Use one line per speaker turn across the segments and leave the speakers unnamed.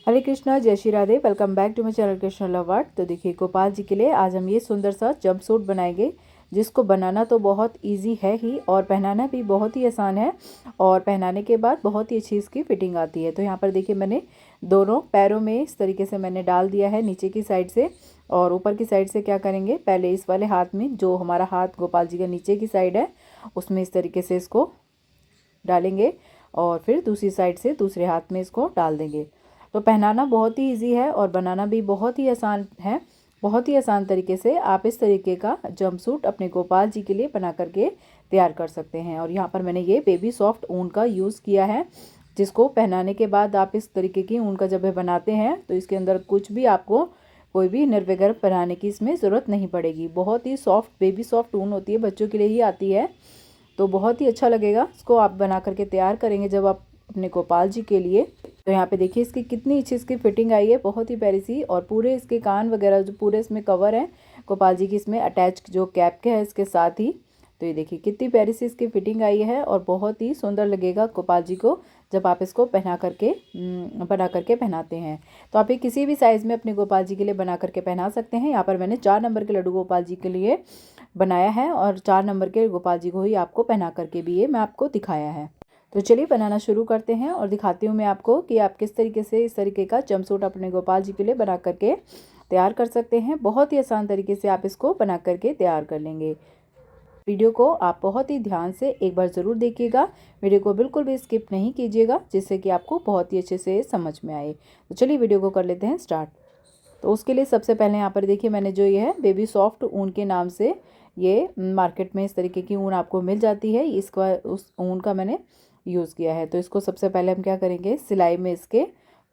हरे कृष्णा, जय Shri Radhe. Welcome back to my channel Krishna love art. तो देखिए, गोपाल जी के लिए आज हम ये सुंदर सा जंप सूट बनाएंगे, जिसको बनाना तो बहुत इजी है ही और पहनाना भी बहुत ही आसान है। और पहनाने के बाद बहुत ही अच्छी इसकी फिटिंग आती है। तो यहाँ पर देखिए, मैंने दोनों पैरों में इस तरीके से मैंने डाल दिया है, नीचे की साइड से और ऊपर की साइड से। क्या करेंगे, पहले इस वाले हाथ में, जो हमारा हाथ गोपाल जी का नीचे की साइड है, उसमें इस तरीके से इसको डालेंगे और फिर दूसरी साइड से दूसरे हाथ में इसको डाल देंगे। तो पहनाना बहुत ही इजी है और बनाना भी बहुत ही आसान है। बहुत ही आसान तरीके से आप इस तरीके का जंपसूट अपने गोपाल जी के लिए बना करके तैयार कर सकते हैं। और यहाँ पर मैंने ये बेबी सॉफ्ट ऊन का यूज़ किया है, जिसको पहनाने के बाद आप इस तरीके की ऊन का जब बनाते हैं तो इसके अंदर कुछ भी आपको कोई भी निर्वगैरह बनाने की इसमें ज़रूरत नहीं पड़ेगी। बहुत ही सॉफ्ट बेबी सॉफ्ट ऊन होती है, बच्चों के लिए ही आती है। तो बहुत ही अच्छा लगेगा। इसको आप बना करके तैयार करेंगे जब आप अपने गोपाल जी के लिए। तो यहाँ पे देखिए इसकी कितनी अच्छी इसकी फिटिंग आई है, बहुत ही प्यारी सी। और पूरे इसके कान वगैरह जो पूरे इसमें कवर है गोपाल जी की, इसमें अटैच जो कैप के है इसके साथ ही। तो ये देखिए कितनी प्यारी सी इसकी फिटिंग आई है और बहुत ही सुंदर लगेगा गोपाल जी को जब आप इसको बना करके पहनाते हैं। तो आप ये किसी भी साइज़ में अपने गोपाल जी के लिए बना करके पहना सकते हैं। यहाँ पर मैंने 4 नंबर के लड्डू गोपाल जी के लिए बनाया है और 4 नंबर के गोपाल जी को ही आपको पहना करके भी ये मैं आपको दिखाया है। तो चलिए बनाना शुरू करते हैं और दिखाती हूँ मैं आपको कि आप किस तरीके से इस तरीके का जंपसूट अपने गोपाल जी के लिए बना करके तैयार कर सकते हैं। बहुत ही आसान तरीके से आप इसको बना करके तैयार कर लेंगे। वीडियो को आप बहुत ही ध्यान से एक बार ज़रूर देखिएगा, वीडियो को बिल्कुल भी स्किप नहीं कीजिएगा, जिससे कि आपको बहुत ही अच्छे से समझ में आए। तो चलिए वीडियो को कर लेते हैं स्टार्ट। तो उसके लिए सबसे पहले यहाँ पर देखिए, मैंने जो ये है बेबी सॉफ्ट ऊन के नाम से ये मार्केट में इस तरीके की ऊन आपको मिल जाती है, इसका उस ऊन का मैंने यूज़ किया है। तो इसको सबसे पहले हम क्या करेंगे, सिलाई में इसके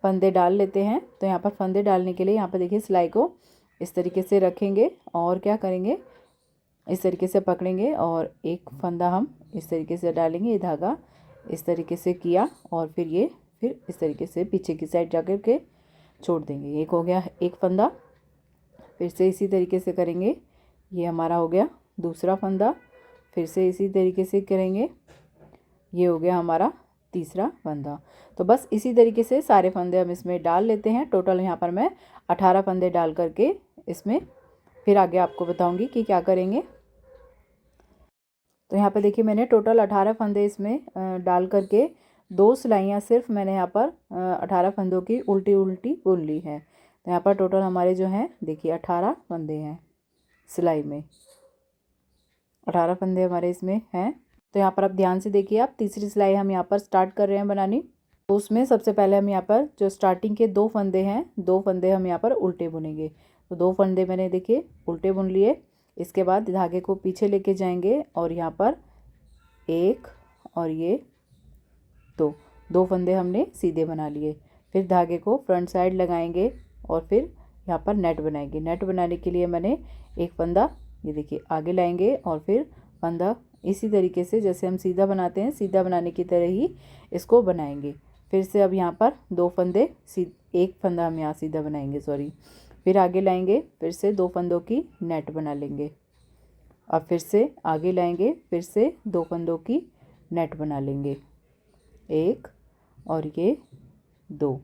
फंदे डाल लेते हैं। तो यहाँ पर फंदे डालने के लिए यहाँ पर देखिए सिलाई को इस तरीके से रखेंगे और क्या करेंगे, इस तरीके से पकड़ेंगे और एक फंदा हम इस तरीके से डालेंगे। ये धागा इस तरीके से किया और फिर इस तरीके से पीछे की साइड जा कर के छोड़ देंगे। एक हो गया एक फंदा। फिर से इसी तरीके से करेंगे, ये हमारा हो गया दूसरा फंदा। फिर से इसी तरीके से करेंगे, ये हो गया हमारा तीसरा फंदा। तो बस इसी तरीके से सारे फंदे हम इसमें डाल लेते हैं। टोटल यहाँ पर मैं 18 फंदे डाल करके इसमें फिर आगे आपको बताऊंगी कि क्या करेंगे। तो यहाँ पर देखिए मैंने टोटल 18 फंदे इसमें डाल करके 2 सिलाइयाँ सिर्फ मैंने यहाँ पर 18 फंदों की उल्टी उल्टी बुन ली है। तो यहाँ पर टोटल हमारे जो हैं देखिए 18 फंदे हैं सिलाई में, 18 फंदे हमारे इसमें हैं। तो यहाँ पर आप ध्यान से देखिए, आप तीसरी सिलाई हम यहाँ पर स्टार्ट कर रहे हैं बनानी। तो उसमें सबसे पहले हम यहाँ पर जो स्टार्टिंग के 2 फंदे हैं, 2 फंदे हम यहाँ पर उल्टे बुनेंगे। तो 2 फंदे मैंने देखिए उल्टे बुन लिए। इसके बाद धागे को पीछे लेके जाएंगे और यहाँ पर एक और ये दो फंदे हमने सीधे बना लिए। फिर धागे को फ्रंट साइड लगाएंगे और फिर यहाँ पर नेट बनाएंगे। नेट बनाने के लिए मैंने एक फंदा ये देखिए आगे लाएंगे और फिर फंदा इसी तरीके से जैसे हम सीधा बनाते हैं, सीधा बनाने की तरह ही इसको बनाएंगे। फिर से अब यहाँ पर 2 फंदे एक फंदा हम यहाँ सीधा बनाएंगे, सॉरी। फिर आगे लाएंगे, फिर से 2 फंदों की नेट बना लेंगे। अब फिर से आगे लाएंगे, फिर से 2 फंदों की नेट बना लेंगे, एक और ये 2।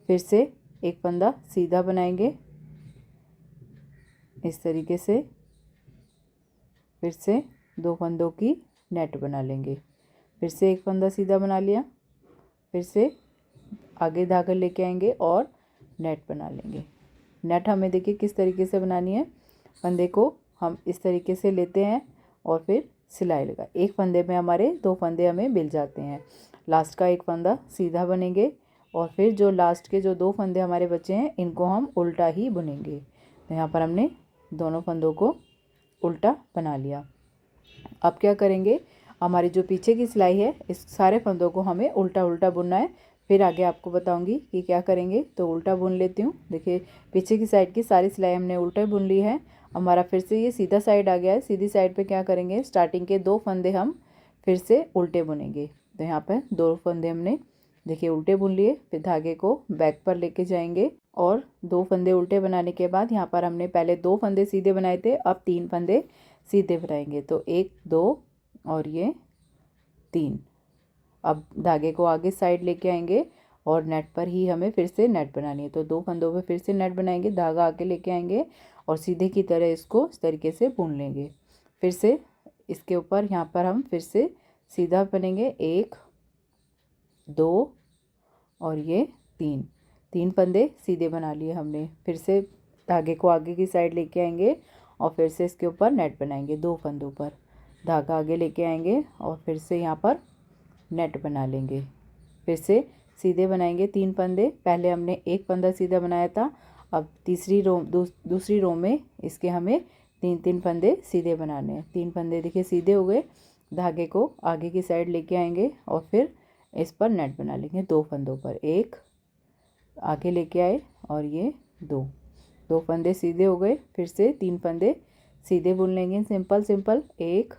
फिर से एक फंदा सीधा बनाएंगे इस तरीके से, फिर से 2 फंदों की नेट बना लेंगे। फिर से एक फंदा सीधा बना लिया, फिर से आगे धागा लेके आएंगे और नेट बना लेंगे। नेट हमें देखिए किस तरीके से बनानी है, फंदे को हम इस तरीके से लेते हैं और फिर सिलाई लगा। एक फंदे में हमारे 2 फंदे हमें मिल जाते हैं। लास्ट का एक फंदा सीधा बनेंगे और फिर जो लास्ट के जो 2 फंदे हमारे बचे हैं इनको हम उल्टा ही बुनेंगे। तो यहाँ पर हमने दोनों फंदों को उल्टा बना लिया। अब क्या करेंगे, हमारी जो पीछे की सिलाई है इस सारे फंदों को हमें उल्टा उल्टा बुनना है। फिर आगे आपको बताऊंगी कि क्या करेंगे। तो उल्टा बुन लेती हूँ। देखिए पीछे की साइड की सारी सिलाई हमने उल्टा बुन ली है। हमारा फिर से ये सीधा साइड आ गया है। सीधी साइड पे क्या करेंगे, स्टार्टिंग के 2 फंदे हम फिर से उल्टे बुनेंगे। तो यहाँ पर 2 फंदे हमने देखिए उल्टे बुन लिए। फिर धागे को बैक पर लेके जाएंगे और 2 फंदे उल्टे बनाने के बाद यहाँ पर हमने पहले 2 फंदे सीधे बनाए थे, अब 3 फंदे सीधे बनाएंगे। तो 1 2 और ये 3। अब धागे को आगे साइड लेके आएंगे और नेट पर ही हमें फिर से नेट बनानी है। तो 2 फंदों पे फिर से नेट बनाएंगे, धागा आगे लेके आएंगे और सीधे की तरह इसको इस तरीके से बुन लेंगे। फिर से इसके ऊपर यहाँ पर हम फिर से सीधा बनेंगे, 1 2 और ये 3 फंदे सीधे बना लिए हमने। फिर से धागे को आगे की साइड लेके आएंगे और फिर से इसके ऊपर नेट बनाएंगे। 2 फंदों पर धागा आगे लेके आएंगे और फिर से यहाँ पर नेट बना लेंगे। फिर से सीधे बनाएंगे 3 फंदे। पहले हमने 1 फंदा सीधा बनाया था, अब दूसरी रो में इसके हमें 3 फंदे सीधे बनाने हैं। 3 फंदे देखिए सीधे हो गए। धागे को आगे की साइड लेके आएंगे और फिर इस पर नेट बना लेंगे। 2 फंदों पर 1 आगे लेके आए और ये 2 फंदे सीधे हो गए। फिर से 3 फंदे सीधे बुन लेंगे, सिंपल 1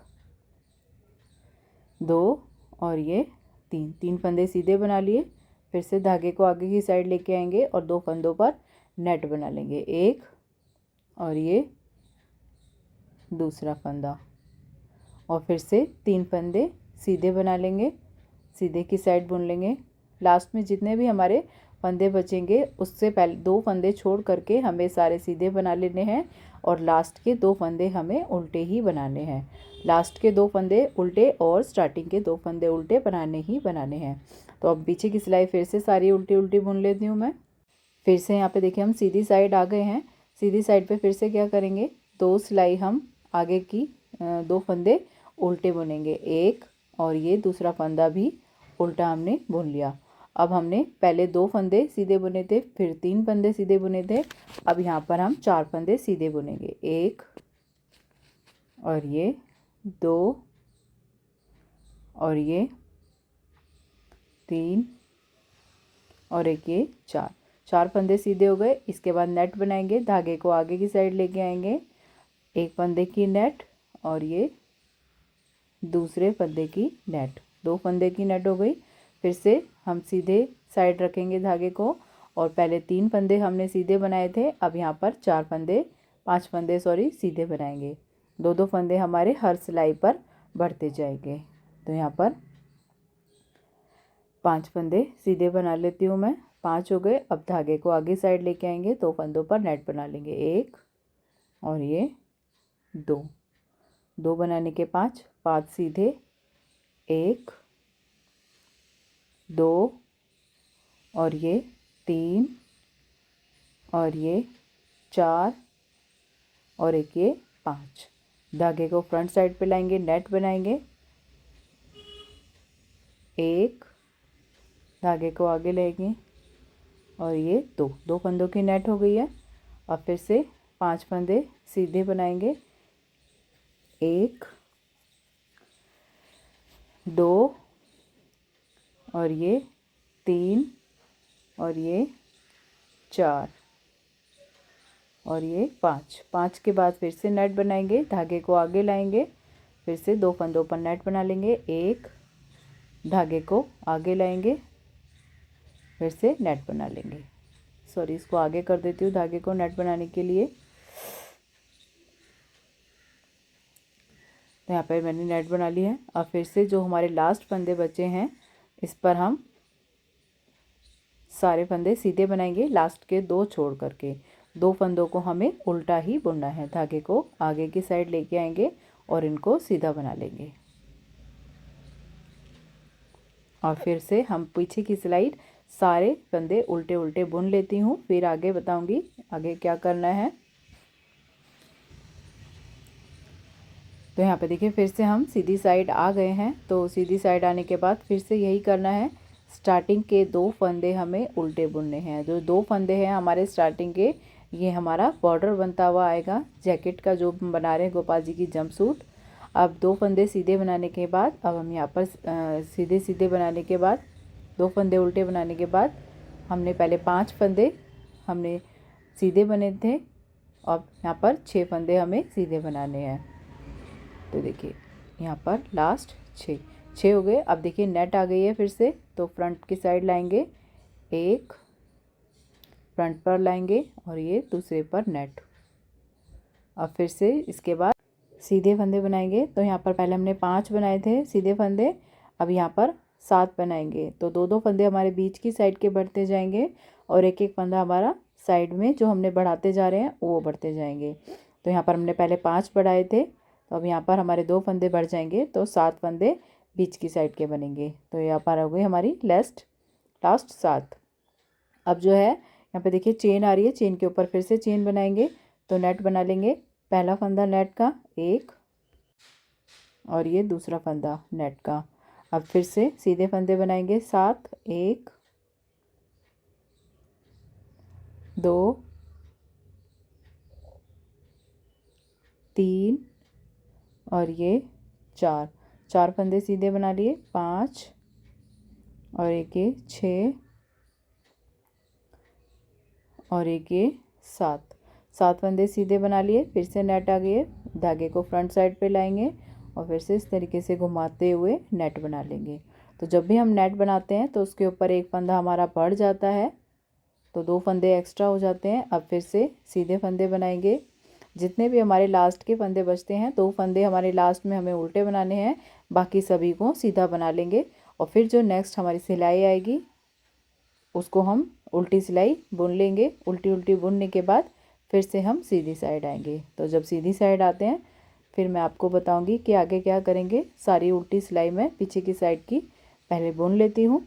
2 और ये 3 फंदे सीधे बना लिए। फिर से धागे को आगे की साइड लेके आएंगे और 2 फंदों पर नेट बना लेंगे, 1 और ये दूसरा फंदा और फिर से 3 फंदे सीधे बना लेंगे, सीधे की साइड बुन लेंगे। लास्ट में जितने भी हमारे फंदे बचेंगे उससे पहले 2 फंदे छोड़ करके हमें सारे सीधे बना लेने हैं और लास्ट के 2 फंदे हमें उल्टे ही बनाने हैं। लास्ट के 2 फंदे उल्टे और स्टार्टिंग के 2 फंदे उल्टे बनाने हैं। तो अब पीछे की सिलाई फिर से सारी उल्टी बुन लेती हूँ मैं। फिर से यहाँ पे देखिए हम सीधी साइड आ गए हैं। सीधी साइड पे फिर से क्या करेंगे, 2 सिलाई हम आगे की 2 फंदे उल्टे बुनेंगे, 1 और ये दूसरा फंदा भी उल्टा हमने बुन लिया। अब हमने पहले 2 फंदे सीधे बुने थे, फिर 3 फंदे सीधे बुने थे। अब यहाँ पर हम 4 फंदे सीधे बुनेंगे, 1 और ये 2 और ये 3 और एक ये 4 फंदे सीधे हो गए। इसके बाद नेट बनाएंगे, धागे को आगे की साइड लेके आएंगे, 1 फंदे की नेट और ये दूसरे फंदे की नेट, 2 फंदे की नेट हो गई। फिर से हम सीधे साइड रखेंगे धागे को और पहले 3 फंदे हमने सीधे बनाए थे, अब यहाँ पर 5 फंदे सीधे बनाएंगे। 2 फंदे हमारे हर सिलाई पर बढ़ते जाएंगे। तो यहाँ पर 5 फंदे सीधे बना लेती हूँ मैं, 5 हो गए। अब धागे को आगे साइड लेके आएंगे, 2 फंदों पर नेट बना लेंगे, 1 और ये 2 बनाने के 5 सीधे, 1 2 और ये 3 और ये 4 और एक ये 5। धागे को फ्रंट साइड पे लाएंगे, नेट बनाएंगे, 1 धागे को आगे लेंगे और ये 2 फंदों की नेट हो गई है। अब फिर से 5 फंदे सीधे बनाएंगे, 1 2 और ये 3 और ये 4 और ये 5 के बाद फिर से नेट बनाएंगे, धागे को आगे लाएंगे, फिर से 2 फंदों पर नेट बना लेंगे, 1 धागे को आगे लाएंगे, फिर से नेट बना लेंगे। इसको आगे कर देती हूँ धागे को नेट बनाने के लिए। तो यहाँ पर मैंने नेट बना ली है। अब फिर से जो हमारे लास्ट फंदे बचे हैं इस पर हम सारे फंदे सीधे बनाएंगे, लास्ट के 2 छोड़ करके। 2 फंदों को हमें उल्टा ही बुनना है, धागे को आगे की साइड लेके आएंगे और इनको सीधा बना लेंगे। और फिर से हम पीछे की स्लाइड सारे फंदे उल्टे बुन लेती हूँ, फिर आगे बताऊंगी आगे क्या करना है। तो यहाँ पे देखिए फिर से हम सीधी साइड आ गए हैं। तो सीधी साइड आने के बाद फिर से यही करना है, स्टार्टिंग के 2 फंदे हमें उल्टे बुनने हैं। जो 2 फंदे हैं हमारे स्टार्टिंग के, ये हमारा बॉर्डर बनता हुआ आएगा जैकेट का जो हम बना रहे हैं गोपाल जी की जंपसूट। अब 2 फंदे सीधे बनाने के बाद अब हम यहाँ पर सीधे बनाने के बाद 2 फंदे उल्टे बनाने के बाद हमने पहले 5 फंदे हमने सीधे बने थे, अब यहाँ पर 6 फंदे हमें सीधे बनाने हैं। तो देखिए यहाँ पर लास्ट 6 हो गए। अब देखिए नेट आ गई है फिर से, तो फ्रंट की साइड लाएंगे, 1 फ्रंट पर लाएंगे और ये दूसरे पर नेट। अब फिर से इसके बाद सीधे फंदे बनाएंगे। तो यहाँ पर पहले हमने 5 बनाए थे सीधे फंदे, अब यहाँ पर 7 बनाएंगे। तो 2-2 फंदे हमारे बीच की साइड के बढ़ते जाएंगे और एक एक फंदा हमारा साइड में जो हमने बढ़ाते जा रहे हैं वो बढ़ते जाएंगे। तो यहाँ पर हमने पहले 5 बढ़ाए थे, तो अब यहाँ पर हमारे 2 फंदे बढ़ जाएंगे तो 7 फंदे बीच की साइड के बनेंगे। तो यहाँ पर हो गई हमारी लास्ट 7। अब जो है यहाँ पे देखिए चेन आ रही है, चेन के ऊपर फिर से चेन बनाएंगे। तो नेट बना लेंगे, पहला फंदा नेट का एक और ये दूसरा फंदा नेट का। अब फिर से सीधे फंदे बनाएंगे 7, 1 2 3 और ये 4 फंदे सीधे बना लिए, 5 और एक ये 6 और एक ये 7 फंदे सीधे बना लिए। फिर से नेट आ गए, धागे को फ्रंट साइड पे लाएंगे और फिर से इस तरीके से घुमाते हुए नेट बना लेंगे। तो जब भी हम नेट बनाते हैं तो उसके ऊपर एक फंदा हमारा बढ़ जाता है, तो 2 फंदे एक्स्ट्रा हो जाते हैं। अब फिर से सीधे फंदे बनाएंगे। जितने भी हमारे लास्ट के फंदे बचते हैं, 2 फंदे हमारे लास्ट में हमें उल्टे बनाने हैं, बाकी सभी को सीधा बना लेंगे। और फिर जो नेक्स्ट हमारी सिलाई आएगी उसको हम उल्टी सिलाई बुन लेंगे। उल्टी उल्टी बुनने के बाद फिर से हम सीधी साइड आएंगे। तो जब सीधी साइड आते हैं फिर मैं आपको बताऊंगी कि आगे क्या करेंगे। सारी उल्टी सिलाई मैं पीछे की साइड की पहले बुन लेती हूँ।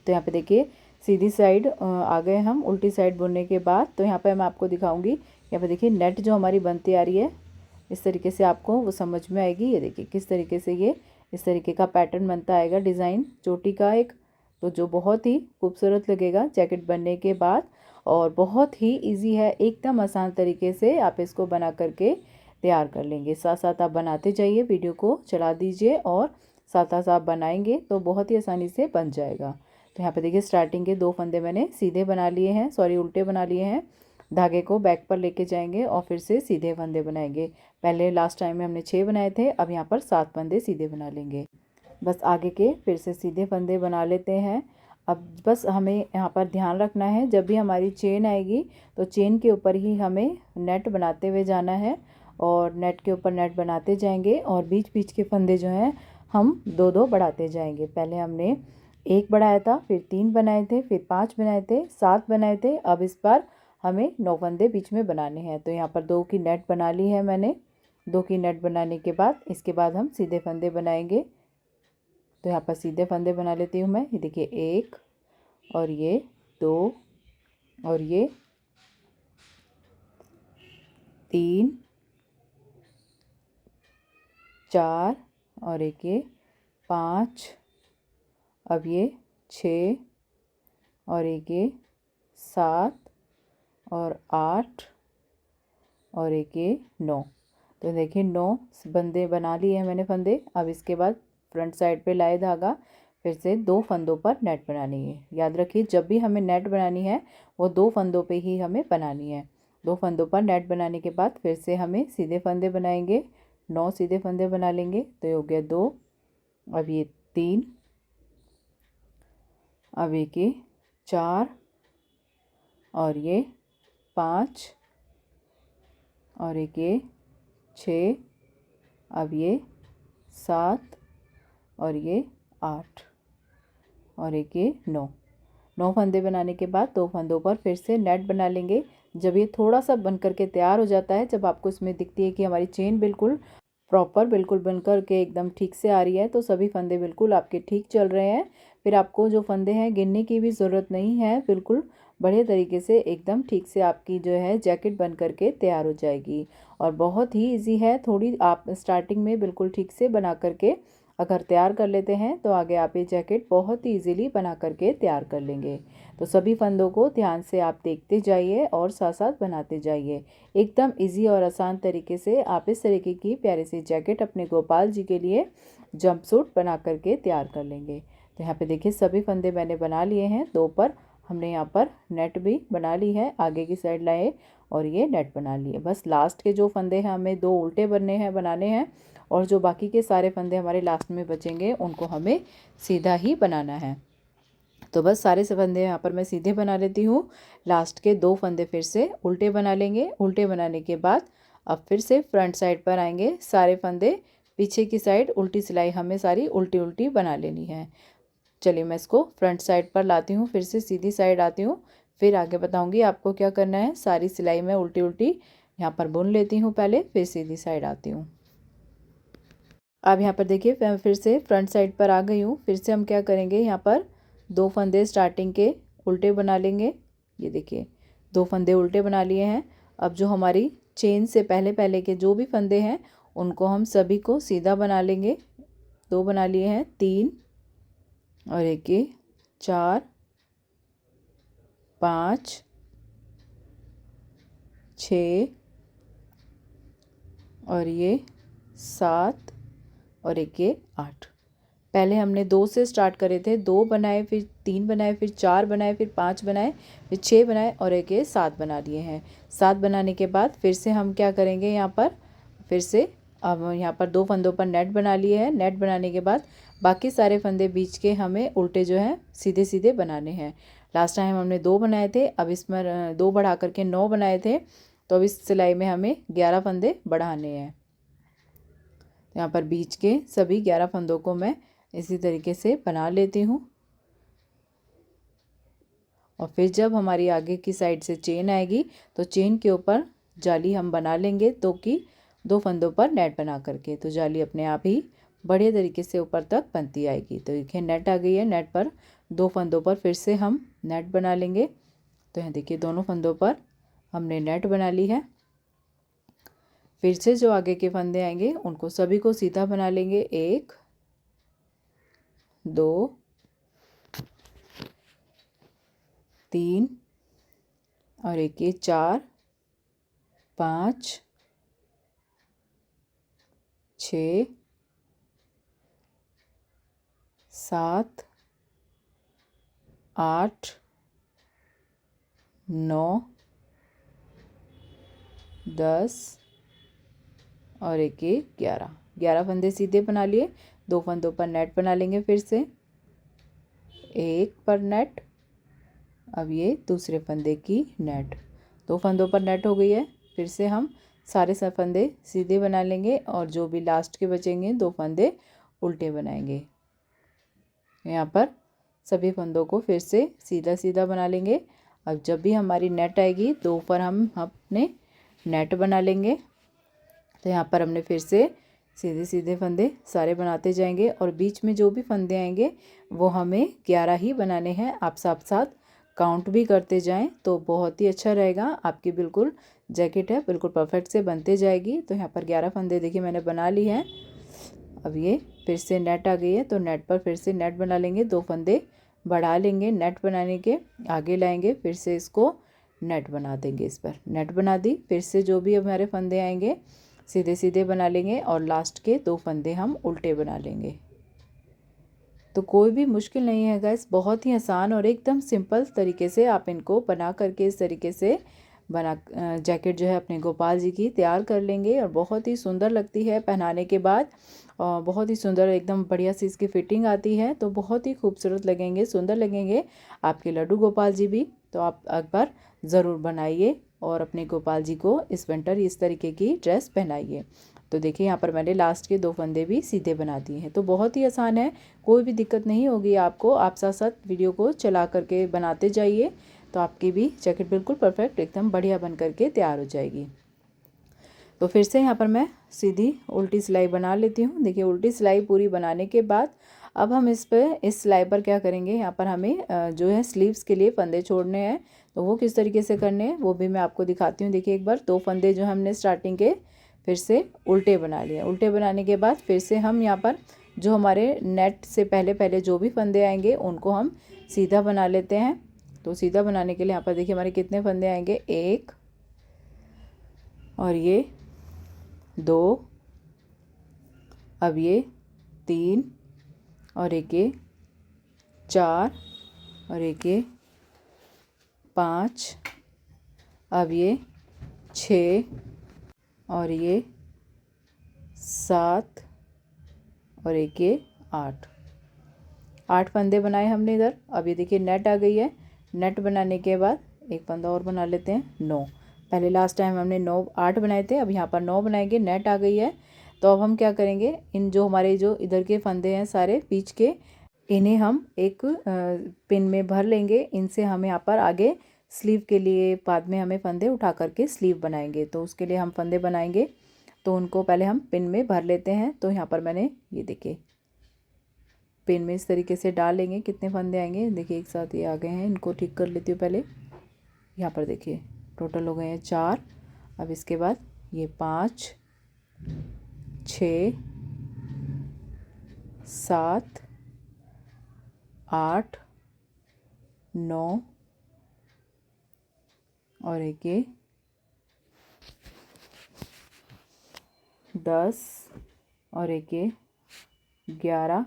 तो यहाँ पे देखिए सीधी साइड आ गए हम उल्टी साइड बुनने के बाद। तो यहाँ पे मैं आपको दिखाऊंगी, यहाँ पे देखिए नेट जो हमारी बनती आ रही है इस तरीके से आपको वो समझ में आएगी। ये देखिए किस तरीके से ये इस तरीके का पैटर्न बनता आएगा, डिज़ाइन चोटी का एक, तो जो बहुत ही खूबसूरत लगेगा जैकेट बनने के बाद। और बहुत ही इजी है, एकदम आसान तरीके से आप इसको बना करके तैयार कर लेंगे। साथ साथ आप बनाते जाइए, वीडियो को चला दीजिए और साथ साथ आप बनाएंगे तो बहुत ही आसानी से बन जाएगा। तो यहाँ पे देखिए स्टार्टिंग के 2 फंदे मैंने सीधे बना लिए हैं, सॉरी उल्टे बना लिए हैं। धागे को बैक पर लेके जाएंगे और फिर से सीधे फंदे बनाएंगे। पहले लास्ट टाइम में हमने 6 बनाए थे, अब यहाँ पर 7 फंदे सीधे बना लेंगे। बस आगे के फिर से सीधे फंदे बना लेते हैं। अब बस हमें यहाँ पर ध्यान रखना है, जब भी हमारी चेन आएगी तो चेन के ऊपर ही हमें नेट बनाते हुए जाना है और नेट के ऊपर नेट बनाते जाएंगे और बीच बीच के फंदे जो हैं हम 2-2 बढ़ाते जाएंगे। पहले हमने 1 बढ़ाया था, फिर 3 बनाए थे, फिर 5 बनाए थे, 7 बनाए थे। अब इस बार हमें 9 फंदे बीच में बनाने हैं। तो यहाँ पर 2 की नेट बना ली है मैंने। 2 की नेट बनाने के बाद इसके बाद हम सीधे फंदे बनाएंगे। तो यहाँ पर सीधे फंदे बना लेती हूँ मैं। ये देखिए 1 और ये 2 और ये 3 4 और एक ये 5, अब ये 6 और एक ये 7 और 8 और एक ये 9। तो देखिए 9 बंदे बना लिए हैं मैंने फंदे। अब इसके बाद फ्रंट साइड पे लाए धागा, फिर से 2 फंदों पर नेट बनानी है। याद रखिए जब भी हमें नेट बनानी है वो 2 फंदों पे ही हमें बनानी है। 2 फंदों पर नेट बनाने के बाद फिर से हमें सीधे फंदे बनाएंगे। 9 सीधे फंदे बना लेंगे। तो ये हो गया 2, अब ये 3, अब एक ये 4 और ये 5 और एक ये 6, अब ये 7 और ये 8 और एक ये 9 फंदे बनाने के बाद 2 फंदों पर फिर से नेट बना लेंगे। जब ये थोड़ा सा बन करके तैयार हो जाता है, जब आपको इसमें दिखती है कि हमारी चेन बिल्कुल प्रॉपर बिल्कुल बन कर के एकदम ठीक से आ रही है, तो सभी फंदे बिल्कुल आपके ठीक चल रहे हैं। फिर आपको जो फंदे हैं गिनने की भी ज़रूरत नहीं है, बिल्कुल बढ़िया तरीके से एकदम ठीक से आपकी जो है जैकेट बन करके तैयार हो जाएगी। और बहुत ही इजी है, थोड़ी आप स्टार्टिंग में बिल्कुल ठीक से बना करके अगर तैयार कर लेते हैं तो आगे आप ये जैकेट बहुत ही इजीली बना करके तैयार कर लेंगे। तो सभी फंदों को ध्यान से आप देखते जाइए और साथ साथ बनाते जाइए। एकदम इजी और आसान तरीके से आप इस तरीके की प्यारी सी जैकेट अपने गोपाल जी के लिए जंपसूट बना करके तैयार कर लेंगे। तो यहाँ पे देखिए सभी फंदे मैंने बना लिए हैं। 2 पर हमने यहाँ पर नेट भी बना ली है, आगे की साइड लाए और ये नेट बना लिए। बस लास्ट के जो फंदे हैं हमें 2 उल्टे बनाने हैं और जो बाकी के सारे फंदे हमारे लास्ट में बचेंगे उनको हमें सीधा ही बनाना है। तो बस सारे से फंदे यहाँ पर मैं सीधे बना लेती हूँ। लास्ट के 2 फंदे फिर से उल्टे बना लेंगे। उल्टे बनाने के बाद अब फिर से फ्रंट साइड पर आएंगे, सारे फंदे पीछे की साइड उल्टी सिलाई हमें सारी उल्टी उल्टी बना लेनी है। चलिए मैं इसको फ्रंट साइड पर लाती हूँ, फिर से सीधी साइड आती हूँ, फिर आगे बताऊँगी आपको क्या करना है। सारी सिलाई मैं उल्टी उल्टी यहाँ पर बुन लेती हूँ पहले, फिर सीधी साइड आती हूँ। अब यहाँ पर देखिए मैं फिर से फ्रंट साइड पर आ गई हूँ। फिर से हम क्या करेंगे, यहाँ पर 2 फंदे स्टार्टिंग के उल्टे बना लेंगे। ये देखिए 2 फंदे उल्टे बना लिए हैं। अब जो हमारी चेन से पहले पहले के जो भी फंदे हैं उनको हम सभी को सीधा बना लेंगे। 2 बना लिए हैं, 3 और एक ये 4 5 6 और ये 7 और एक ये 8। पहले हमने 2 से स्टार्ट करे थे, 2 बनाए, फिर 3 बनाए, फिर 4 बनाए, फिर 5 बनाए, फिर 6 बनाए और एक ये 7 बना लिए हैं। 7 बनाने के बाद फिर से हम क्या करेंगे, यहाँ पर फिर से अब यहाँ पर 2 फंदों पर नेट बना लिए हैं। नेट बनाने के बाद बाकी सारे फंदे बीच के हमें उल्टे जो हैं सीधे सीधे बनाने हैं। लास्ट टाइम हमने 2 बनाए थे, अब इसमें 2 बढ़ा करके 9 बनाए थे, तो अब इस सिलाई में हमें 11 फंदे बढ़ाने हैं। यहाँ पर बीच के सभी 11 फंदों को मैं इसी तरीके से बना लेती हूँ। और फिर जब हमारी आगे की साइड से चेन आएगी तो चेन के ऊपर जाली हम बना लेंगे, तो कि 2 फंदों पर नेट बना करके तो जाली अपने आप ही बढ़िया तरीके से ऊपर तक बनती आएगी। तो देखिए नेट आ गई है, नेट पर 2 फंदों पर फिर से हम नेट बना लेंगे। तो यहाँ देखिए दोनों फंदों पर हमने नेट बना ली है। फिर से जो आगे के फंदे आएंगे उनको सभी को सीधा बना लेंगे। 1 2 3 और एक ये 4 5 6 7 8 9 10 और एक ये 11 फंदे सीधे बना लिए। 2 फंदों पर नेट बना लेंगे, फिर से 1 पर नेट, अब ये दूसरे फंदे की नेट, 2 फंदों पर नेट हो गई है। फिर से हम सारे फंदे सीधे बना लेंगे और जो भी लास्ट के बचेंगे 2 फंदे उल्टे बनाएंगे। यहाँ पर सभी फंदों को फिर से सीधा सीधा बना लेंगे। अब जब भी हमारी नेट आएगी तो ऊपर हम अपने नेट बना लेंगे। तो यहाँ पर हमने फिर से सीधे सीधे फंदे सारे बनाते जाएंगे और बीच में जो भी फंदे आएंगे वो हमें 11 ही बनाने हैं। आप साथ साथ काउंट भी करते जाएं तो बहुत ही अच्छा रहेगा। आपकी बिल्कुल जैकेट है बिल्कुल परफेक्ट से बनते जाएगी। तो यहाँ पर 11 फंदे देखिए मैंने बना ली हैं। अब ये फिर से नेट आ गई है तो नेट पर फिर से नेट बना लेंगे। 2 फंदे बढ़ा लेंगे, नेट बनाने के आगे लाएंगे, फिर से इसको नेट बना देंगे। इस पर नेट बना दी। फिर से जो भी हमारे फंदे आएंगे सीधे सीधे बना लेंगे और लास्ट के 2 फंदे हम उल्टे बना लेंगे। तो कोई भी मुश्किल नहीं है गाइस, बहुत ही आसान और एकदम सिंपल तरीके से आप इनको बना करके इस तरीके से बना जैकेट जो है अपने गोपाल जी की तैयार कर लेंगे और बहुत ही सुंदर लगती है पहनाने के बाद। बहुत ही सुंदर एकदम बढ़िया सी इसकी फिटिंग आती है, तो बहुत ही खूबसूरत लगेंगे, सुंदर लगेंगे आपके लड्डू गोपाल जी भी। तो आप एक बार ज़रूर बनाइए और अपने गोपाल जी को इस विंटर इस तरीके की ड्रेस पहनाइए। तो देखिए यहाँ पर मैंने लास्ट के 2 फंदे भी सीधे बना दिए हैं। तो बहुत ही आसान है, कोई भी दिक्कत नहीं होगी आपको। आप साथ साथ वीडियो को चला करके बनाते जाइए तो आपकी भी जैकेट बिल्कुल परफेक्ट एकदम बढ़िया बन करके तैयार हो जाएगी। तो फिर से यहाँ पर मैं सीधी उल्टी सिलाई बना लेती हूँ। देखिए उल्टी सिलाई पूरी बनाने के बाद अब हम इस सिलाई पर क्या करेंगे, यहाँ पर हमें जो है स्लीव्स के लिए फंदे छोड़ने हैं। तो वो किस तरीके से करने हैं वो भी मैं आपको दिखाती हूँ। देखिए एक बार 2 फंदे जो हमने स्टार्टिंग के फिर से उल्टे बना लिए। उल्टे बनाने के बाद फिर से हम यहाँ पर जो हमारे नेट से पहले पहले जो भी फंदे आएंगे उनको हम सीधा बना लेते हैं। तो सीधा बनाने के लिए यहाँ पर देखिए हमारे कितने फंदे आएंगे, 1 और ये 2, अब ये 3 और एक ये 4 और एक ये 5, अब ये 6 और ये 7 और एक ये 8 फंदे बनाए हमने इधर। अब ये देखिए नेट आ गई है। नेट बनाने के बाद एक फंदा और बना लेते हैं, 9। पहले लास्ट टाइम हमने 8 बनाए थे, अब यहाँ पर 9 बनाएंगे। नेट आ गई है तो अब हम क्या करेंगे, इन जो हमारे जो इधर के फंदे हैं सारे बीच के, इन्हें हम एक पिन में भर लेंगे। इनसे हम यहाँ पर आगे स्लीव के लिए बाद में हमें फंदे उठा करके स्लीव बनाएंगे। तो उसके लिए हम फंदे बनाएंगे, तो उनको पहले हम पिन में भर लेते हैं। तो यहाँ पर मैंने ये देखिए पिन में इस तरीके से डाल लेंगे। कितने फंदे आएंगे देखिए, एक साथ ये आ गए हैं। इनको ठीक कर लेती हूँ पहले। यहाँ पर देखिए टोटल हो गए हैं 4। अब इसके बाद ये 5, 6, 7, 8, 9 और एक ये 10 और एक ये 11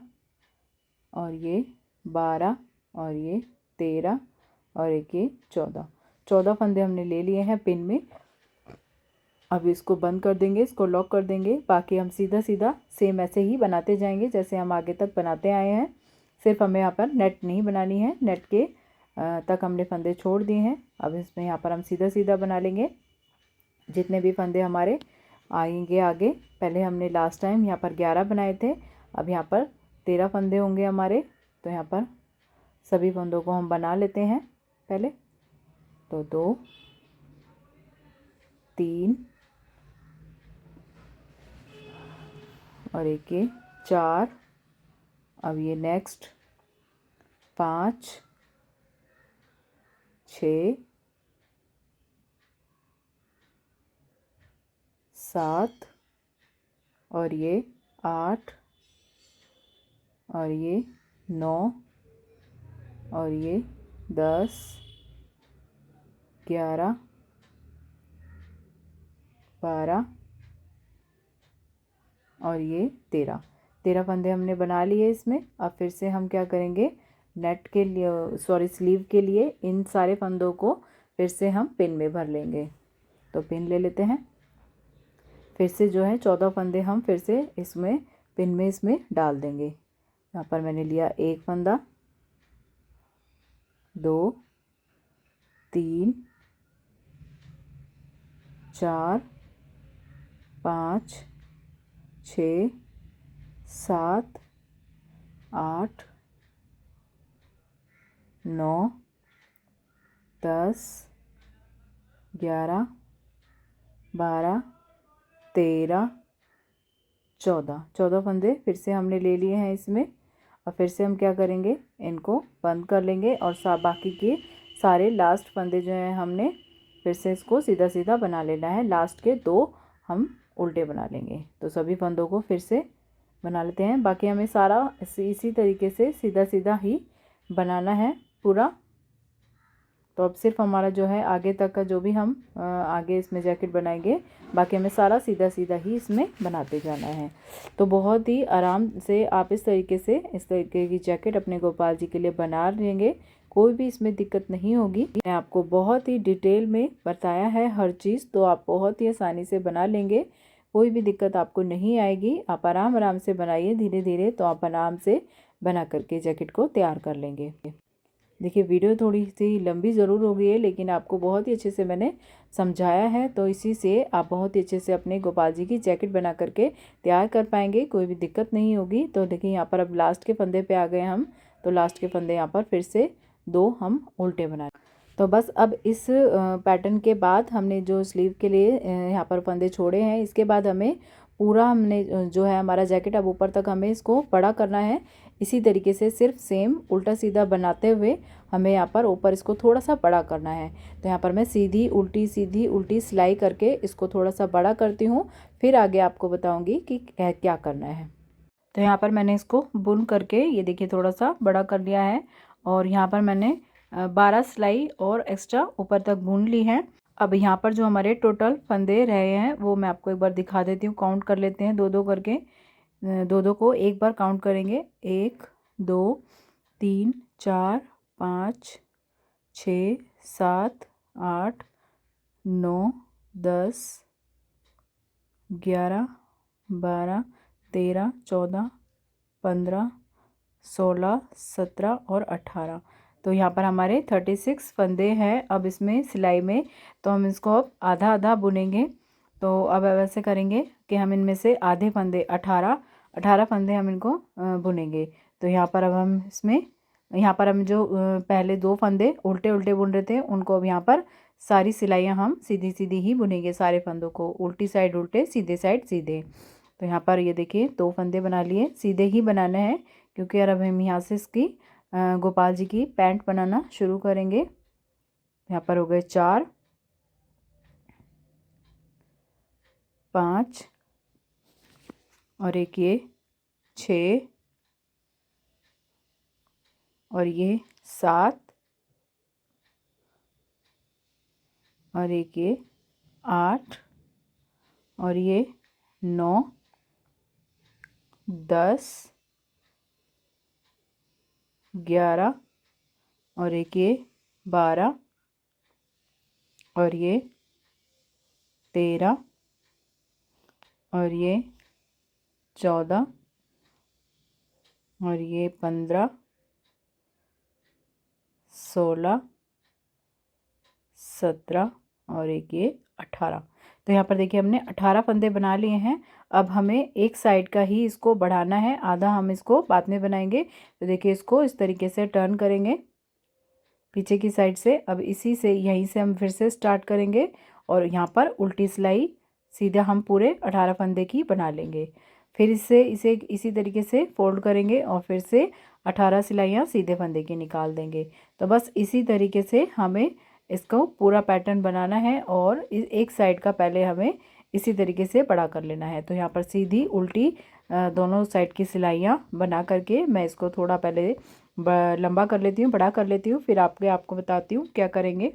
और ये 12 और ये 13 और एक ये 14 फंदे हमने ले लिए हैं पिन में। अब इसको बंद कर देंगे, इसको लॉक कर देंगे। बाकी हम सीधा सीधा सेम ऐसे ही बनाते जाएंगे जैसे हम आगे तक बनाते आए हैं। सिर्फ हमें यहाँ पर नेट नहीं बनानी है, नेट के तक हमने फंदे छोड़ दिए हैं। अब इसमें यहाँ पर हम सीधा सीधा बना लेंगे जितने भी फंदे हमारे आएंगे आगे। पहले हमने लास्ट टाइम यहाँ पर 11 बनाए थे, अब यहाँ पर 13 फंदे होंगे हमारे। तो यहाँ पर सभी फंदों को हम बना लेते हैं पहले। तो 2, 3 और एक ये 4। अब ये नेक्स्ट 5, 6, 7 और ये 8 और ये 9 और ये 10, 11, 12 और ये 13 फंदे हमने बना लिए इसमें। अब फिर से हम क्या करेंगे, नेट के लिए स्लीव के लिए इन सारे फंदों को फिर से हम पिन में भर लेंगे। तो पिन ले लेते हैं। फिर से जो है 14 फंदे हम फिर से इसमें पिन में इसमें डाल देंगे। यहाँ पर मैंने लिया एक फंदा, 2, 3, 4, 5, 6, 7, 8, 9, 10, 11, 12, 13, 14 फंदे फिर से हमने ले लिए हैं इसमें। और फिर से हम क्या करेंगे, इनको बंद कर लेंगे और बाकी के सारे लास्ट फंदे जो हैं हमने फिर से इसको सीधा सीधा बना लेना है। लास्ट के 2 हम उल्टे बना लेंगे। तो सभी फंदों को फिर से बना लेते हैं। बाकी हमें सारा इसी तरीके से सीधा सीधा ही बनाना है पूरा। तो अब सिर्फ हमारा जो है आगे तक का जो भी हम आगे इसमें जैकेट बनाएंगे, बाकी हमें सारा सीधा सीधा ही इसमें बनाते जाना है। तो बहुत ही आराम से आप इस तरीके की जैकेट अपने गोपाल जी के लिए बना लेंगे। कोई भी इसमें दिक्कत नहीं होगी। मैं आपको बहुत ही डिटेल में बताया है हर चीज़, तो आप बहुत ही आसानी से बना लेंगे। कोई भी दिक्कत आपको नहीं आएगी। आप आराम से बनाइए धीरे धीरे, तो आप आराम से बना करके जैकेट को तैयार कर लेंगे। देखिए वीडियो थोड़ी सी लंबी ज़रूर हो गई है, लेकिन आपको बहुत ही अच्छे से मैंने समझाया है। तो इसी से आप बहुत ही अच्छे से अपने गोपाल जी की जैकेट बना करके तैयार कर पाएंगे, कोई भी दिक्कत नहीं होगी। तो देखिए यहाँ पर अब लास्ट के फंदे पे आ गए हम। तो लास्ट के फंदे यहाँ पर फिर से 2 हम उल्टे बना। तो बस अब इस पैटर्न के बाद हमने जो स्लीव के लिए यहाँ पर फंदे छोड़े हैं, इसके बाद हमें पूरा हमने जो है हमारा जैकेट अब ऊपर तक हमें इसको बड़ा करना है। इसी तरीके से सिर्फ सेम उल्टा सीधा बनाते हुए हमें यहाँ पर ऊपर इसको थोड़ा सा बड़ा करना है। तो यहाँ पर मैं सीधी उल्टी सिलाई करके इसको थोड़ा सा बड़ा करती हूँ, फिर आगे आपको बताऊँगी कि क्या करना है। तो यहाँ पर मैंने इसको बुन करके ये देखिए थोड़ा सा बड़ा कर लिया है। और यहाँ पर मैंने 12 सिलाई और एक्स्ट्रा ऊपर तक बुन ली है। अब यहाँ पर जो हमारे टोटल फंदे रहे हैं वो मैं आपको एक बार दिखा देती हूँ। काउंट कर लेते हैं 2-2 करके। 2-2 को एक बार काउंट करेंगे। 1, 2, 3, 4, 5, 6, 7, 8, 9, 10, 11, 12, 13, 14, 15, 16, 17 और 18। तो यहाँ पर हमारे 36 फंदे हैं अब इसमें सिलाई में। तो हम इसको अब आधा आधा बुनेंगे। तो अब ऐसे करेंगे के हम इनमें से आधे फंदे 18 फंदे हम इनको बुनेंगे। तो यहाँ पर अब हम इसमें यहाँ पर हम जो पहले 2 फंदे उल्टे उल्टे बुन रहे थे उनको अब यहाँ पर सारी सिलाइयाँ हम सीधी सीधी ही बुनेंगे। सारे फंदों को उल्टी साइड उल्टे, सीधे साइड सीधे। तो यहाँ पर ये देखिए 2 फंदे बना लिए, सीधे ही बनाने हैं क्योंकि यार अब हम यहाँ से इसकी गोपाल जी की पैंट बनाना शुरू करेंगे। यहाँ पर हो गए 4, 5 और एक ये 6 और ये 7 और एक ये 8 और ये 9, 10, 11 और एक ये 12 और ये 13 और ये 14 और ये 15, 16, 17 और एक ये 18। तो यहाँ पर देखिए हमने 18 फंदे बना लिए हैं। अब हमें एक साइड का ही इसको बढ़ाना है, आधा हम इसको बाद में बनाएंगे। तो देखिए इसको इस तरीके से टर्न करेंगे पीछे की साइड से। अब इसी से यहीं से हम फिर से स्टार्ट करेंगे और यहाँ पर उल्टी सिलाई सीधा हम पूरे 18 फंदे की बना लेंगे। फिर इसे इसी तरीके से फोल्ड करेंगे और फिर से 18 सिलाइयाँ सीधे फंदे की निकाल देंगे। तो बस इसी तरीके से हमें इसको पूरा पैटर्न बनाना है और एक साइड का पहले हमें इसी तरीके से बड़ा कर लेना है। तो यहाँ पर सीधी उल्टी दोनों साइड की सिलाइयाँ बना करके मैं इसको थोड़ा पहले लंबा कर लेती हूँ, बड़ा कर लेती हूँ, फिर आपको बताती हूँ क्या करेंगे।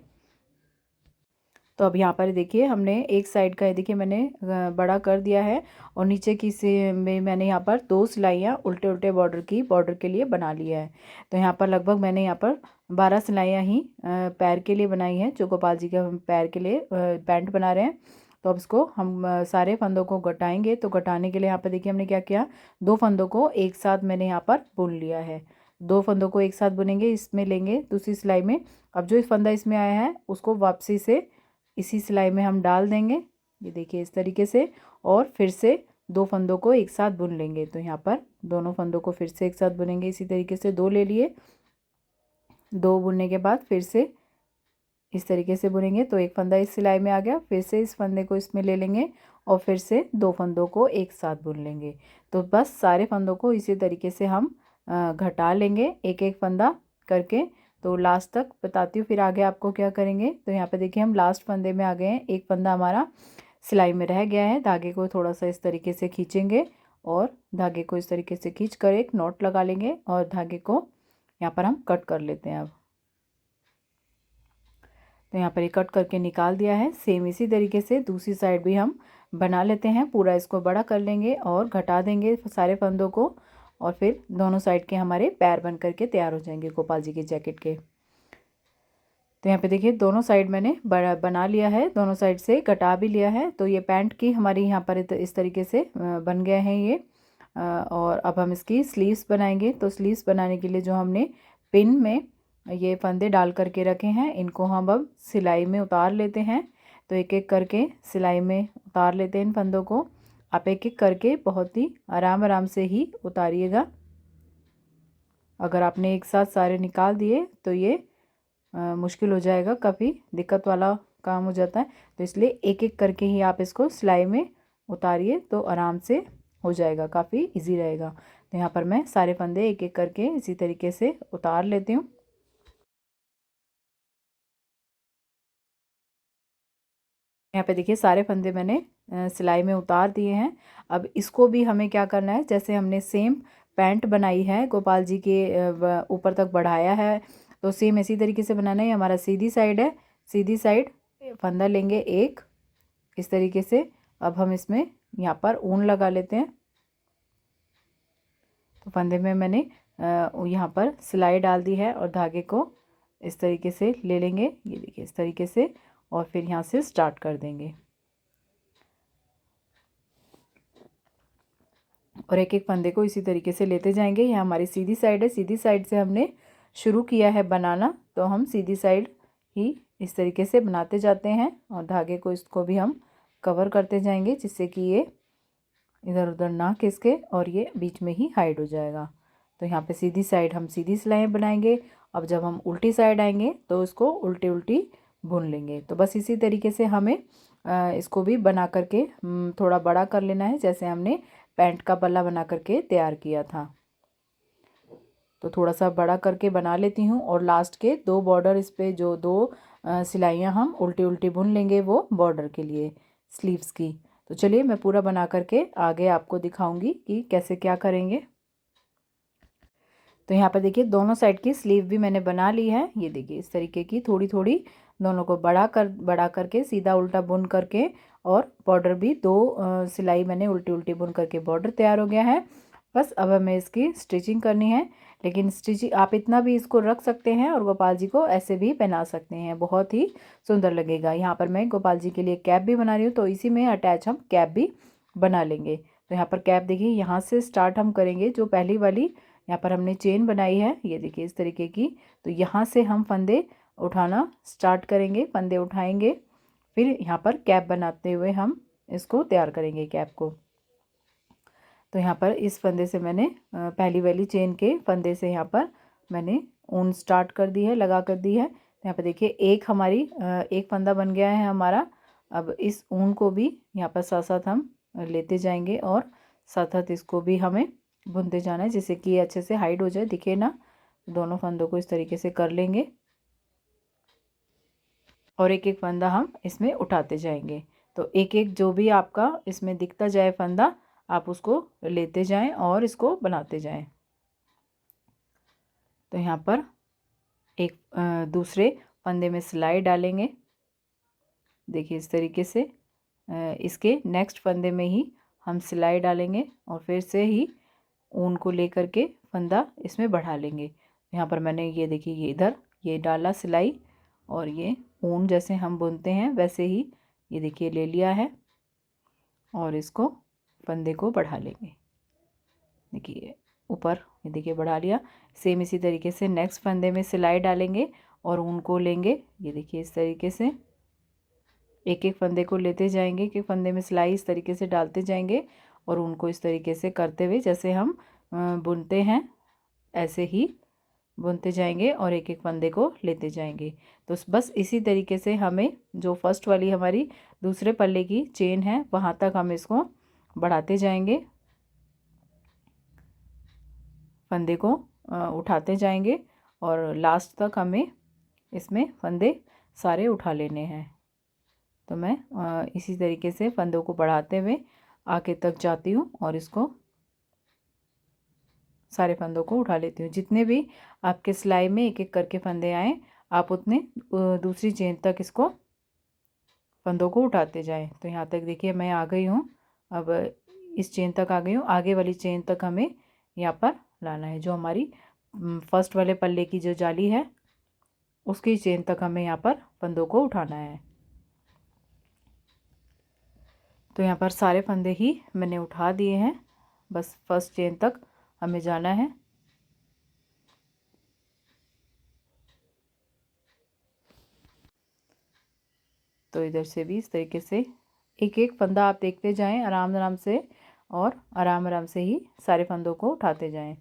तो अब यहाँ पर देखिए हमने एक साइड का देखिए मैंने बड़ा कर दिया है और नीचे की से में मैंने यहाँ पर 2 सिलाइयाँ उल्टे उल्टे बॉर्डर के लिए बना लिया है। तो यहाँ पर लगभग मैंने यहाँ पर 12 सिलाइयाँ ही पैर के लिए बनाई हैं, जो गोपाल जी के हम पैर के लिए पैंट बना रहे हैं। तो अब इसको हम सारे फंदों को घटाएंगे। तो घटाने के लिए यहाँ पर देखिए हमने क्या किया, 2 फंदों को एक साथ मैंने यहाँ पर बुन लिया है। 2 फंदों को एक साथ बुनेंगे, इसमें लेंगे दूसरी सिलाई में। अब जो इस फंदा इसमें आया है उसको वापसी से इसी सिलाई में हम डाल देंगे, ये देखिए इस तरीके से, और फिर से 2 फंदों को एक साथ बुन लेंगे। तो यहाँ पर दोनों फंदों को फिर से एक साथ बुनेंगे इसी तरीके से। 2 ले लिए, 2 बुनने के बाद फिर से इस तरीके से बुनेंगे। तो एक फंदा इस सिलाई में आ गया, फिर से इस फंदे को इसमें ले लेंगे और फिर से 2 फंदों को एक साथ बुन लेंगे। तो बस सारे फंदों को इसी तरीके से हम घटा लेंगे एक एक फंदा करके। तो लास्ट तक बताती हूँ फिर आगे आपको क्या करेंगे। तो यहाँ पे देखिए हम लास्ट फंदे में आ गए हैं, एक फंदा हमारा सिलाई में रह गया है। धागे को थोड़ा सा इस तरीके से खींचेंगे और धागे को इस तरीके से खींच कर एक नॉट लगा लेंगे और धागे को यहाँ पर हम कट कर लेते हैं। अब तो यहाँ पर ये कट करके निकाल दिया है। सेम इसी तरीके से दूसरी साइड भी हम बना लेते हैं। पूरा इसको बड़ा कर लेंगे और घटा देंगे सारे फंदों को और फिर दोनों साइड के हमारे पैर बन करके तैयार हो जाएंगे गोपाल जी के जैकेट के। तो यहाँ पे देखिए दोनों साइड मैंने बना लिया है, दोनों साइड से कटा भी लिया है। तो ये पैंट की हमारी यहाँ पर इस तरीके से बन गए हैं ये। और अब हम इसकी स्लीव्स बनाएंगे। तो स्लीव्स बनाने के लिए जो हमने पिन में ये फंदे डाल करके रखे हैं, इनको हम अब सिलाई में उतार लेते हैं। तो एक एक करके सिलाई में उतार लेते हैं इन फंदों को। आप एक एक करके बहुत ही आराम से ही उतारिएगा। अगर आपने एक साथ सारे निकाल दिए तो ये मुश्किल हो जाएगा, काफ़ी दिक्कत वाला काम हो जाता है। तो इसलिए एक एक करके ही आप इसको सिलाई में उतारिए तो आराम से हो जाएगा, काफ़ी इजी रहेगा। तो यहाँ पर मैं सारे फंदे एक एक करके इसी तरीके से उतार लेती हूँ। यहाँ पे देखिए सारे फंदे मैंने सिलाई में उतार दिए हैं। अब इसको भी हमें क्या करना है, जैसे हमने सेम पैंट बनाई है गोपाल जी के ऊपर तक बढ़ाया है, तो सेम इसी तरीके से बनाना है। हमारा सीधी साइड है, सीधी साइड फंदा लेंगे एक इस तरीके से। अब हम इसमें यहाँ पर ऊन लगा लेते हैं। तो फंदे में मैंने यहाँ पर सिलाई डाल दी है और धागे को इस तरीके से ले लेंगे, ये देखिए इस तरीके से, और फिर यहाँ से स्टार्ट कर देंगे। और एक एक फंदे को इसी तरीके से लेते जाएंगे। यह हमारी सीधी साइड है, सीधी साइड से हमने शुरू किया है बनाना, तो हम सीधी साइड ही इस तरीके से बनाते जाते हैं और धागे को इसको भी हम कवर करते जाएंगे जिससे कि ये इधर उधर ना खिसके और ये बीच में ही हाइड हो जाएगा। तो यहाँ पे सीधी साइड हम सीधी सिलाई बनाएंगे। अब जब हम उल्टी साइड आएंगे तो इसको उल्टी उल्टी बुन लेंगे। तो बस इसी तरीके से हमें इसको भी बना करके थोड़ा बड़ा कर लेना है, जैसे हमने पैंट का पल्ला बना करके तैयार किया था। तो थोड़ा सा बड़ा करके बना लेती हूँ और लास्ट के 2 बॉर्डर, इस पे जो 2 सिलाइयाँ हम उल्टी उल्टी बुन लेंगे वो बॉर्डर के लिए, स्लीव्स की। तो चलिए मैं पूरा बना करके आगे आपको दिखाऊंगी कि कैसे क्या करेंगे। तो यहाँ पर देखिए दोनों साइड की स्लीव भी मैंने बना ली है। ये देखिए इस तरीके की थोड़ी थोड़ी दोनों को बड़ा करके सीधा उल्टा बुन करके, और बॉर्डर भी 2 सिलाई मैंने उल्टी उल्टी बुन करके बॉर्डर तैयार हो गया है। बस अब हमें इसकी स्टिचिंग करनी है। लेकिन स्टिचिंग आप इतना भी इसको रख सकते हैं और गोपाल जी को ऐसे भी पहना सकते हैं, बहुत ही सुंदर लगेगा। यहाँ पर मैं गोपाल जी के लिए कैप भी बना रही हूँ, तो इसी में अटैच हम कैप भी बना लेंगे। तो यहाँ पर कैप देखिए यहाँ से स्टार्ट हम करेंगे। जो पहली वाली यहाँ पर हमने चेन बनाई है, ये देखिए इस तरीके की, तो यहाँ से हम फंदे उठाना स्टार्ट करेंगे। फंदे उठाएंगे, फिर यहाँ पर कैप बनाते हुए हम इसको तैयार करेंगे कैप को। तो यहाँ पर इस फंदे से मैंने पहली वाली चेन के फंदे से यहाँ पर मैंने ऊन स्टार्ट कर दी है, लगा कर दी है। तो यहाँ पर देखिए एक फंदा बन गया है हमारा। अब इस ऊन को भी यहाँ पर साथ साथ हम लेते जाएंगे और साथ साथ इसको भी हमें बुनते जाना है, जिससे कि ये अच्छे से हाइड हो जाए, दिखे ना। दोनों फंदों को इस तरीके से कर लेंगे और एक एक फंदा हम इसमें उठाते जाएंगे। तो एक एक जो भी आपका इसमें दिखता जाए फंदा, आप उसको लेते जाएं और इसको बनाते जाएं। तो यहाँ पर एक दूसरे फंदे में सिलाई डालेंगे। देखिए इस तरीके से इसके नेक्स्ट फंदे में ही हम सिलाई डालेंगे और फिर से ही ऊन को लेकर के फंदा इसमें बढ़ा लेंगे। यहाँ पर मैंने ये देखिए ये इधर ये डाला सिलाई, और ये ऊन जैसे हम बुनते हैं वैसे ही ये देखिए ले लिया है और इसको फंदे को बढ़ा लेंगे। देखिए ऊपर ये देखिए बढ़ा लिया। सेम इसी तरीके से नेक्स्ट फंदे में सिलाई डालेंगे और ऊन को लेंगे। ये देखिए इस तरीके से एक एक फंदे को लेते जाएंगे, एक एक फंदे में सिलाई इस तरीके से डालते जाएंगे और उनको इस तरीके से करते हुए जैसे हम बुनते हैं ऐसे ही बुनते जाएंगे और एक एक फंदे को लेते जाएंगे। तो बस इसी तरीके से हमें जो फर्स्ट वाली हमारी दूसरे पल्ले की चेन है वहाँ तक हम इसको बढ़ाते जाएंगे, फंदे को उठाते जाएंगे और लास्ट तक हमें इसमें फंदे सारे उठा लेने हैं। तो मैं इसी तरीके से फंदों को बढ़ाते हुए आगे तक जाती हूँ और इसको सारे फंदों को उठा लेती हूँ। जितने भी आपके सिलाई में एक एक करके फंदे आए, आप उतने दूसरी चेन तक इसको फंदों को उठाते जाएं। तो यहाँ तक देखिए मैं आ गई हूँ। अब इस चेन तक आ गई हूँ, आगे वाली चेन तक हमें यहाँ पर लाना है। जो हमारी फर्स्ट वाले पल्ले की जो जाली है उसकी चेन तक हमें यहाँ पर फंदों को उठाना है। तो यहाँ पर सारे फंदे ही मैंने उठा दिए हैं, बस फर्स्ट चेन तक हमें जाना है। तो इधर से भी इस तरीके से एक एक फंदा आप देखते जाएं आराम आराम से, और आराम आराम से ही सारे फंदों को उठाते जाएं।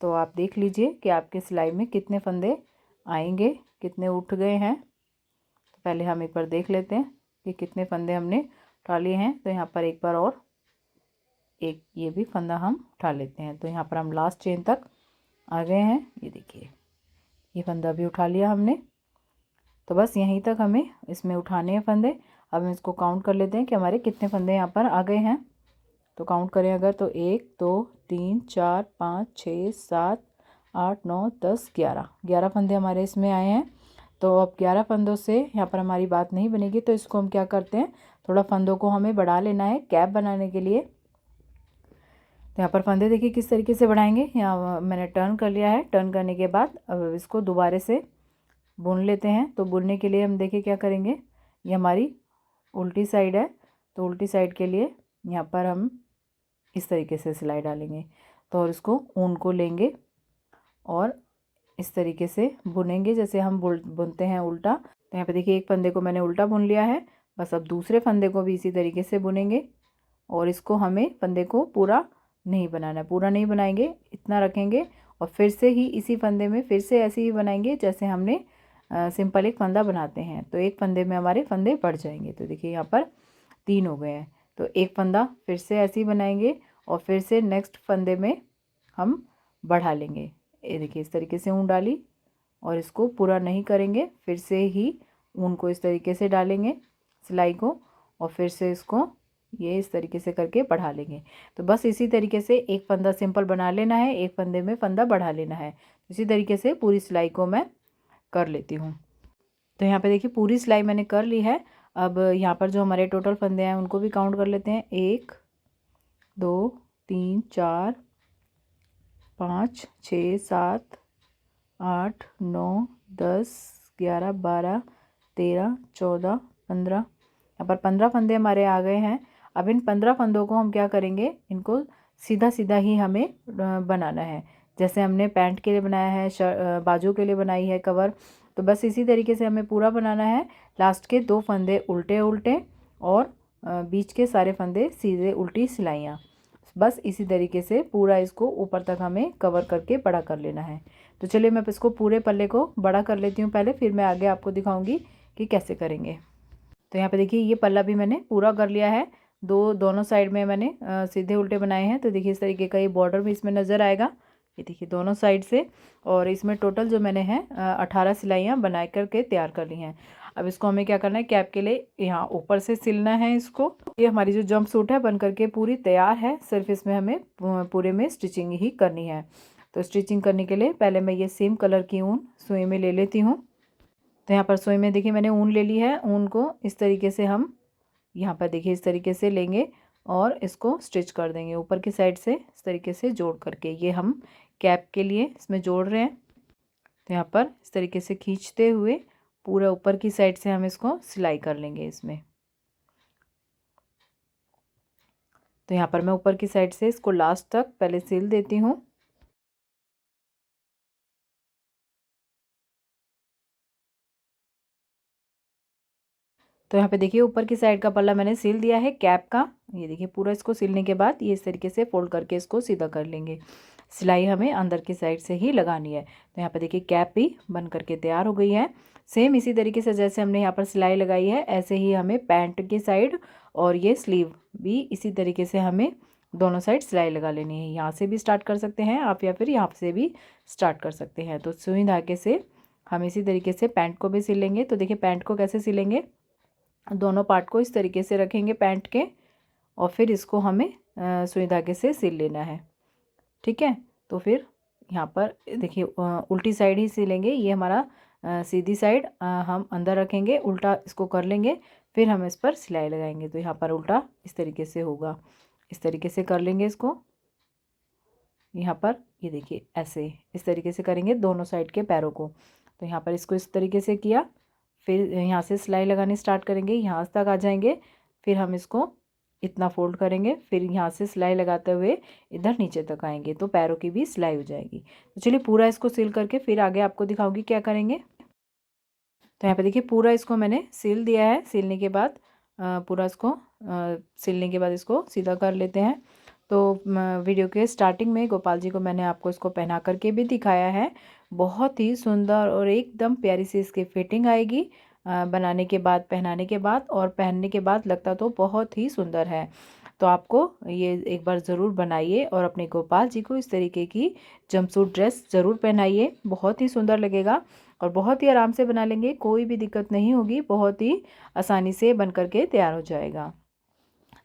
तो आप देख लीजिए कि आपके सिलाई में कितने फंदे आएंगे, कितने उठ गए हैं। तो पहले हम एक बार देख लेते हैं कि कितने फंदे हमने उठा लिए हैं। तो यहाँ पर एक बार और एक ये भी फंदा हम उठा लेते हैं। तो यहाँ पर हम लास्ट चेन तक आ गए हैं। ये देखिए ये फंदा भी उठा लिया हमने। तो बस यहीं तक हमें इसमें उठाने हैं फंदे। अब हम इसको काउंट कर लेते हैं कि हमारे कितने फंदे यहाँ पर आ गए हैं। तो काउंट करें अगर, तो 1 2 3 4 5 6 7 8 9 10 11 फंदे हमारे इसमें आए हैं। तो अब 11 फंदों से यहाँ पर हमारी बात नहीं बनेगी। तो इसको हम क्या करते हैं, थोड़ा फंदों को हमें बढ़ा लेना है कैप बनाने के लिए। तो यहाँ पर फंदे देखिए किस तरीके से बढ़ाएंगे। यहाँ मैंने टर्न कर लिया है। टर्न करने के बाद अब इसको दोबारा से बुन लेते हैं। तो बुनने के लिए हम देखिए क्या करेंगे, ये हमारी उल्टी साइड है, तो उल्टी साइड के लिए यहाँ पर हम इस तरीके से सिलाई डालेंगे। तो और इसको ऊन को लेंगे और इस तरीके से बुनेंगे जैसे हम बुनते हैं उल्टा। तो यहाँ पे देखिए एक फंदे को मैंने उल्टा बुन लिया है। बस अब दूसरे फंदे को भी इसी तरीके से बुनेंगे। और इसको हमें फंदे को पूरा नहीं बनाना है, पूरा नहीं बनाएंगे, इतना रखेंगे और फिर से ही इसी फंदे में फिर से ऐसे ही बनाएंगे जैसे हमने सिंपल एक फंदा बनाते हैं। तो एक फंदे में हमारे फंदे बढ़ जाएंगे। तो देखिए यहाँ पर 3 हो गए हैं। तो एक फंदा फिर से ऐसे ही बनाएंगे और फिर से नेक्स्ट फंदे में हम बढ़ा लेंगे। ये देखिए इस तरीके से ऊन डाली और इसको पूरा नहीं करेंगे, फिर से ही ऊन को इस तरीके से डालेंगे सिलाई को और फिर से इसको ये इस तरीके से करके बढ़ा लेंगे। तो बस इसी तरीके से एक फंदा सिंपल बना लेना है, एक फंदे में फंदा बढ़ा लेना है। इसी तरीके से पूरी सिलाई को मैं कर लेती हूँ। तो यहाँ पे देखिए पूरी सिलाई मैंने कर ली है। अब यहाँ पर जो हमारे टोटल फंदे हैं उनको भी काउंट कर लेते हैं। 1 2 3 4 5 6 7 8 9 10 11 12 13 14 15। यहाँ पर 15 फंदे हमारे आ गए हैं। अब इन 15 फंदों को हम क्या करेंगे, इनको सीधा सीधा ही हमें बनाना है। जैसे हमने पैंट के लिए बनाया है, बाजू के लिए बनाई है कवर, तो बस इसी तरीके से हमें पूरा बनाना है। लास्ट के 2 फंदे उल्टे उल्टे और बीच के सारे फंदे सीधे उल्टी सिलाइयाँ। बस इसी तरीके से पूरा इसको ऊपर तक हमें कवर करके बड़ा कर लेना है। तो चलिए मैं इसको पूरे पल्ले को बड़ा कर लेती हूँ पहले, फिर मैं आगे आपको दिखाऊंगी कि कैसे करेंगे। तो यहाँ पे देखिए ये पल्ला भी मैंने पूरा कर लिया है। दोनों साइड में मैंने सीधे उल्टे बनाए हैं। तो देखिए इस तरीके का ये बॉर्डर भी इसमें नज़र आएगा, ये देखिए दोनों साइड से। और इसमें टोटल जो मैंने है 18 सिलाइयाँ बना करके तैयार कर ली हैं। अब इसको हमें क्या करना है, कैप के लिए यहाँ ऊपर से सिलना है इसको। ये हमारी जो जंप सूट है बन करके पूरी तैयार है, सिर्फ इसमें हमें पूरे में स्टिचिंग ही करनी है। तो स्टिचिंग करने के लिए पहले मैं ये सेम कलर की ऊन सुई में ले लेती हूँ। तो यहाँ पर सुई में देखिए मैंने ऊन ले ली है। ऊन को इस तरीके से हम यहाँ पर देखिए इस तरीके से लेंगे और इसको स्टिच कर देंगे ऊपर की साइड से इस तरीके से जोड़ करके। ये हम कैप के लिए इसमें जोड़ रहे हैं। तो यहाँ पर इस तरीके से खींचते हुए पूरा ऊपर की साइड से हम इसको सिलाई कर लेंगे इसमें। तो यहाँ पर मैं ऊपर की साइड से इसको लास्ट तक पहले सिल देती हूँ। तो यहाँ पे देखिए ऊपर की साइड का पल्ला मैंने सिल दिया है कैप का। ये देखिए पूरा इसको सिलने के बाद ये इस तरीके से फोल्ड करके इसको सीधा कर लेंगे। सिलाई हमें अंदर की साइड से ही लगानी है। तो यहाँ पे देखिए कैप भी बन करके तैयार हो गई है। सेम इसी तरीके से जैसे हमने यहाँ पर सिलाई लगाई है ऐसे ही हमें पैंट की साइड और ये स्लीव भी इसी तरीके से हमें दोनों साइड सिलाई लगा लेनी है। यहाँ से भी स्टार्ट कर सकते हैं आप या फिर यहाँ से भी स्टार्ट कर सकते हैं। तो सुई धागे से हम इसी तरीके से पैंट को भी सिल लेंगे। तो देखिए पैंट को कैसे सिलेंगे, दोनों पार्ट को इस तरीके से रखेंगे पैंट के और फिर इसको हमें सुई धागे से सिल लेना है। ठीक है, तो फिर यहाँ पर देखिए उल्टी साइड ही सिलेंगे। ये हमारा सीधी साइड हम अंदर रखेंगे, उल्टा इसको कर लेंगे, फिर हम इस पर सिलाई लगाएंगे। तो यहाँ पर उल्टा इस तरीके से होगा, इस तरीके से कर लेंगे इसको। यहाँ पर ये देखिए ऐसे इस तरीके से करेंगे दोनों साइड के पैरों को। तो यहाँ पर इसको इस तरीके से किया, फिर यहाँ से सिलाई लगानी स्टार्ट करेंगे, यहाँ तक आ जाएंगे, फिर हम इसको इतना फोल्ड करेंगे, फिर यहाँ से सिलाई लगाते हुए इधर नीचे तक आएंगे तो पैरों की भी सिलाई हो जाएगी। तो चलिए पूरा इसको सिल करके फिर आगे आपको दिखाऊंगी क्या करेंगे। तो यहाँ पे देखिए पूरा इसको मैंने सिल दिया है। सिलने के बाद पूरा इसको सिलने के बाद इसको सीधा कर लेते हैं। तो वीडियो के स्टार्टिंग में गोपाल जी को मैंने आपको इसको पहना करके भी दिखाया है। बहुत ही सुंदर और एकदम प्यारी सी इसकी फिटिंग आएगी बनाने के बाद, पहनाने के बाद, और पहनने के बाद लगता तो बहुत ही सुंदर है। तो आपको ये एक बार ज़रूर बनाइए और अपने गोपाल जी को इस तरीके की जंपसूट ड्रेस ज़रूर पहनाइए। बहुत ही सुंदर लगेगा और बहुत ही आराम से बना लेंगे, कोई भी दिक्कत नहीं होगी, बहुत ही आसानी से बन करके तैयार हो जाएगा।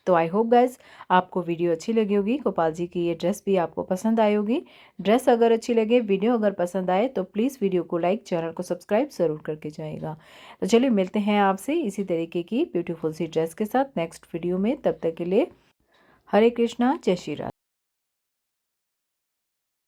तो आई होप गाइज आपको वीडियो अच्छी लगी होगी, गोपाल जी की ये ड्रेस भी आपको पसंद आई होगी। ड्रेस अगर अच्छी लगे, वीडियो अगर पसंद आए तो प्लीज़ वीडियो को लाइक, चैनल को सब्सक्राइब ज़रूर करके जाएगा। तो चलिए मिलते हैं आपसे इसी तरीके की ब्यूटीफुल सी ड्रेस के साथ नेक्स्ट वीडियो में। तब तक के लिए हरे कृष्णा, जय श्री राधे।